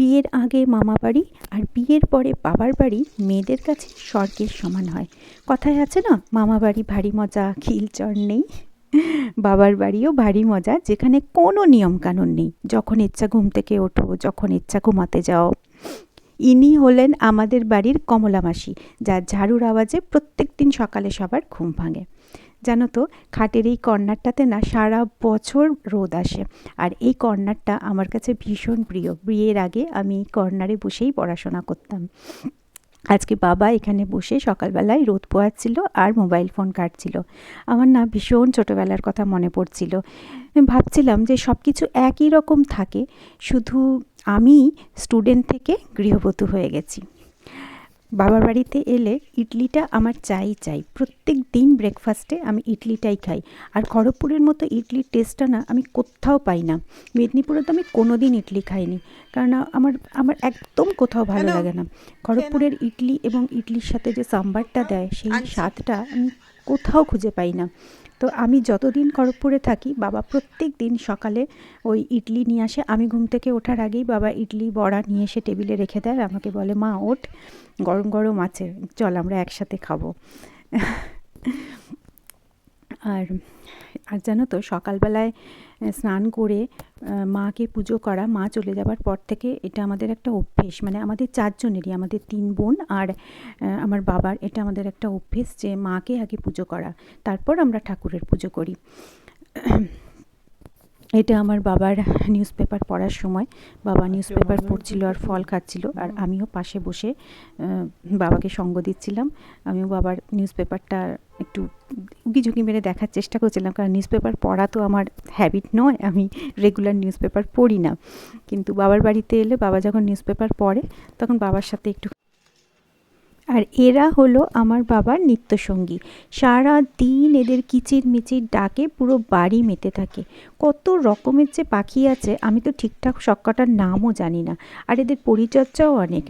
বিয়ের আগে মামা বাড়ি আর বিয়ের পরে বাবার বাড়ি মেয়েদের কাছে স্বর্গের সমান হয়। কথায় আছে না, মামা বাড়ি ভারী মজা, খিলচড় নেই। বাবার বাড়িও ভারী মজা, যেখানে কোনো নিয়মকানুন নেই। যখন ইচ্ছা ঘুম থেকে ওঠো, যখন ইচ্ছা ঘুমাতে যাও। ইনি হলেন আমাদের বাড়ির কমলা মাসি, যার ঝাড়ুর আওয়াজে প্রত্যেক দিন সকালে সবার ঘুম ভাঙে। জানো তো, খাটের এই কর্নারটাতে না সারা বছর রোদ আসে, আর এই কর্নারটা আমার কাছে ভীষণ প্রিয়। বিয়ের আগে আমি এই কর্নারে বসেই পড়াশোনা করতাম। আজকে বাবা এখানে বসে সকালবেলায় রোদ পোয়াচ্ছিল আর মোবাইল ফোন কাটছিল। আমার না ভীষণ ছোটোবেলার কথা মনে পড়ছিল। ভাবছিলাম যে সব কিছু একই রকম থাকে, শুধু আমি স্টুডেন্ট থেকে গৃহবধূ হয়ে গেছি। বাবার বাড়িতে এলে ইডলিটা আমার চাই। প্রত্যেক দিন ব্রেকফাস্টে আমি ইডলিটাই খাই। আর খড়গপুরের মতো ইডলির টেস্টটা না আমি কোথাও পাই না। মেদিনীপুরে তো আমি কোনো দিন ইডলি খাইনি, কারণ আমার একদম কোথাও ভালো লাগে না। খড়গপুরের ইডলি এবং ইডলির সাথে যে সাম্বারটা দেয়, সেই স্বাদটা আমি কোথাও খুঁজে পাই না। তো আমি যতদিন খড়গপুরে থাকি, বাবা প্রত্যেক দিন সকালে ওই ইডলি নিয়ে আসে। আমি ঘুম থেকে ওঠার আগেই বাবা ইডলি বড়া নিয়ে এসে টেবিলে রেখে দেয়, আর আমাকে বলে, মা ওঠ, গরম গরম আছে, চল আমরা একসাথে খাবো। আর আর জানো তো, সকালবেলায় স্নান করে মাকে পুজো করা, মা চলে যাবার পর থেকে এটা আমাদের একটা অভ্যেস। মানে আমাদের চারজনেরই, আমাদের 3 বোন আর আমার বাবার, এটা আমাদের একটা অভ্যেস যে মাকে আগে পুজো করা, তারপর আমরা ঠাকুরের পুজো করি। এটা আমার বাবার নিউজ পেপার পড়ার সময়, বাবা নিউজ পেপার পড়ছিল আর ফল খাচ্ছিল, আর আমিও পাশে বসে বাবাকে সঙ্গ দিচ্ছিলাম। আমিও বাবার নিউজ পেপারটা একটু উঁকিঝুঁকি মেরে দেখার চেষ্টা করছিলাম, কারণ নিউজ পেপার পড়া তো আমার হ্যাবিট নয়, আমি রেগুলার নিউজ পেপার পড়ি না। কিন্তু বাবার বাড়িতে এলে বাবা যখন নিউজ পেপার পড়ে, তখন বাবার সাথে একটু। আর এরা হলো আমার বাবার নিত্যসঙ্গী। সারা দিন এদের কিচিরমিচির ডাকে পুরো বাড়ি মেতে থাকে। কত রকমের যে পাখি আছে, আমি তো ঠিকঠাক সবকটার নামও জানি না। আর এদের পরিচর্যাও অনেক।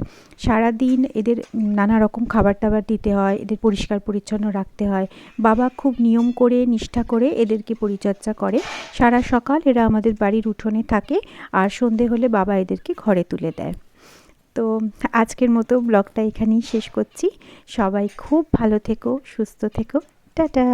সারা দিন এদের নানা রকম খাবার দাবার দিতে হয়, এদের পরিষ্কার পরিচ্ছন্ন রাখতে হয়। বাবা খুব নিয়ম করে, নিষ্ঠা করে এদেরকে পরিচর্যা করে। সারা সকাল এরা আমাদের বাড়ির উঠোনে থাকে, আর সন্ধে হলে বাবা এদেরকে ঘরে তুলে দেয়। তো আজকের মতো ব্লগটা এখানেই শেষ করছি। সবাই খুব ভালো থেকো, সুস্থ থেকো, টাটা।